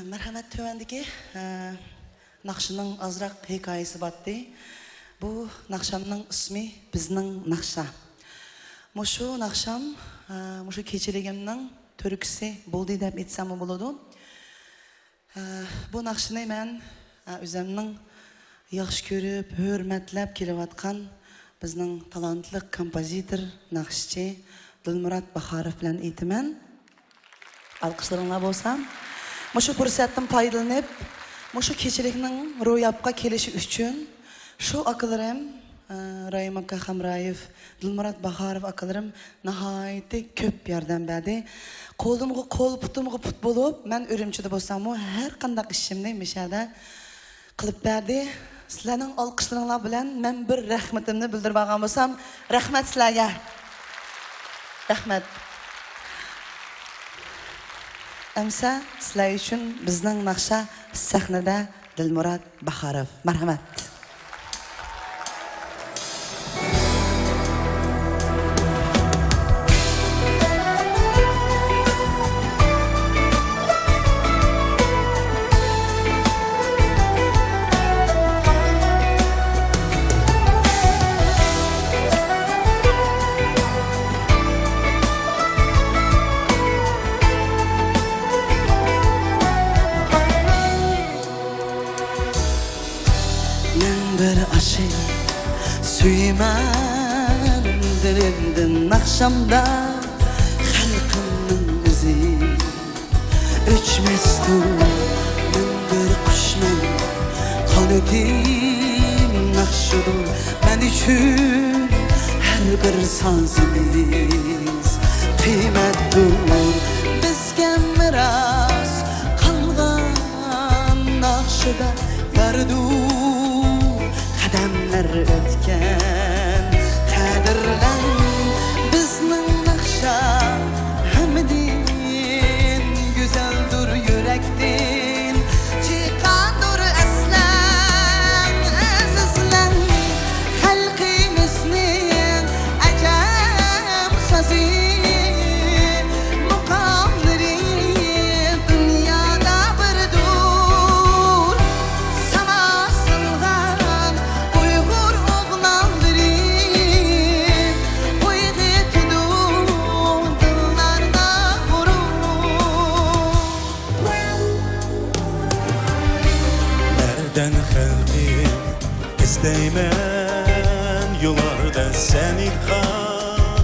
Merhamet tövendeki Nakşının azrak hikayesi battı. Bu Nakşamның ismi bizning Nakşa. Muşu Nakşam, muşu keçiligimning türkisi buldu deb aytsam bo'ladi. Bu Nakşını men o'zimning yaxshi ko'rib, hurmatlab kelayotgan bizning talantli kompozitor, naqshchi Dilmurod Baxarov bilan aytaman. Alqışlarınla bolsam. Muşu fursatdan foydalanib, muşu keçilikning ro'yobga kelishi uchun shu akalarim Rayim aka Hamrayev, Dilmurod Baxarov akalarim nihoyatda ko'p yordam berdi. Qo'limga qo'l, putimga put bo'lib, men Urumchida bo'lsam, har qanday ishimni mishada qilib berdi. Sizlarning olqishlaringlar bilan men bir rahmatimni bildirib olgan bo'lsam, rahmat sizlarga. Rahmat. Amsa sizlar uchun bizning Naqsha sahnada Dilmurod Baxarov. Marhamat. Bir aşık suyman dilimden Nakşamda halkımın izi Öçmestur ben bir kuşman Kanadim Nakşudur ben için her bir sazimiz kıymettir bizge miras kalgan Nakşıda verdur Kademler ötken kadirlen bizning Naqsha hamdin güzeldir yürektin çıkandır aslan azizlan halkimizning acam sazı muqamları dünyada birdur samasılgan Uygur oğlanları uygu tudur dıllarda vurur Nereden xalqim isteymen Yollarda sen ilham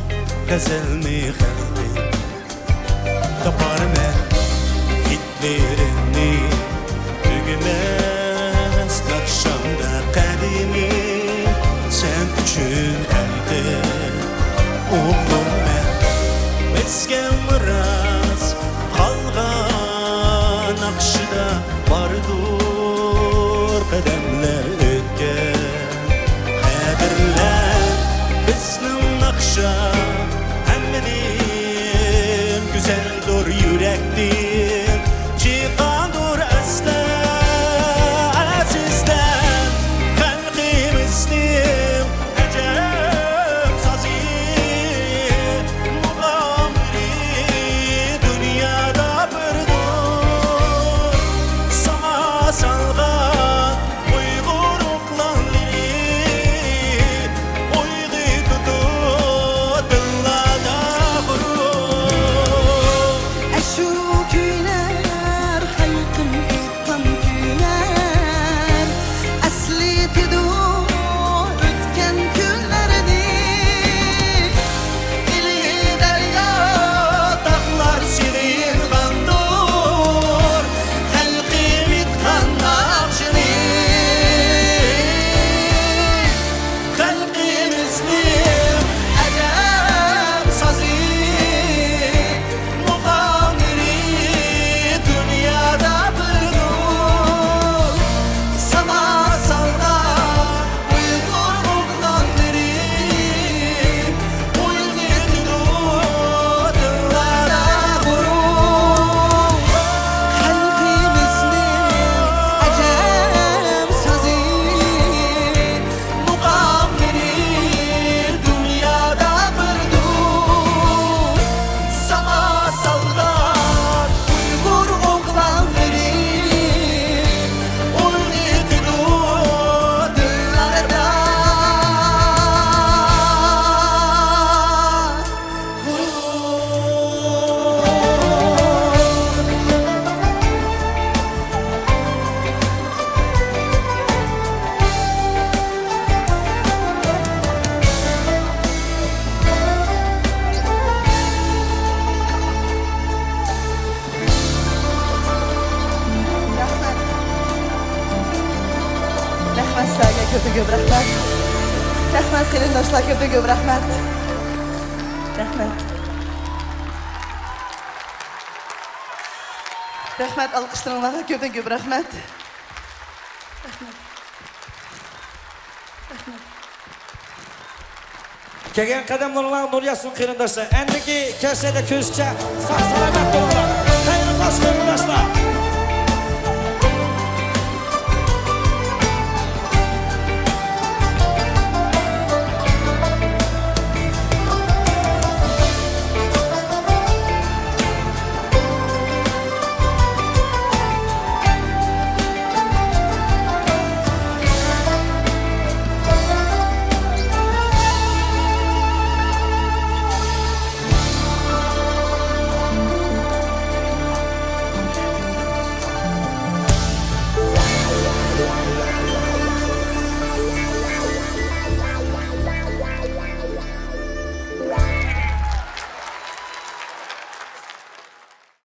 Gazelni xalqim Tapar men hitlerini Tügümez Nakşamda kadimi Sen üçün elde Oğlum men Bizge miras kalgan Nakşıda bardur kademler ötken Kadirler bizning Naqsha hammaning güzeldir yürektir Çıkandır asla azizden Halkimizning acayip sazı Muqamları dünyada birdir Sana salgan Uygur oğlanları Uygu tutur köp rahmat. Rahmat qarindoshlar, köp rahmat. Rahmat. Rahmat alqışlarınızga köp rahmat. Kelgan qadamlarga nur yasun qarindoshlar. Endiki kasada ko'zcha sog' salomat bo'linglar. Xayrli qarindoshlar.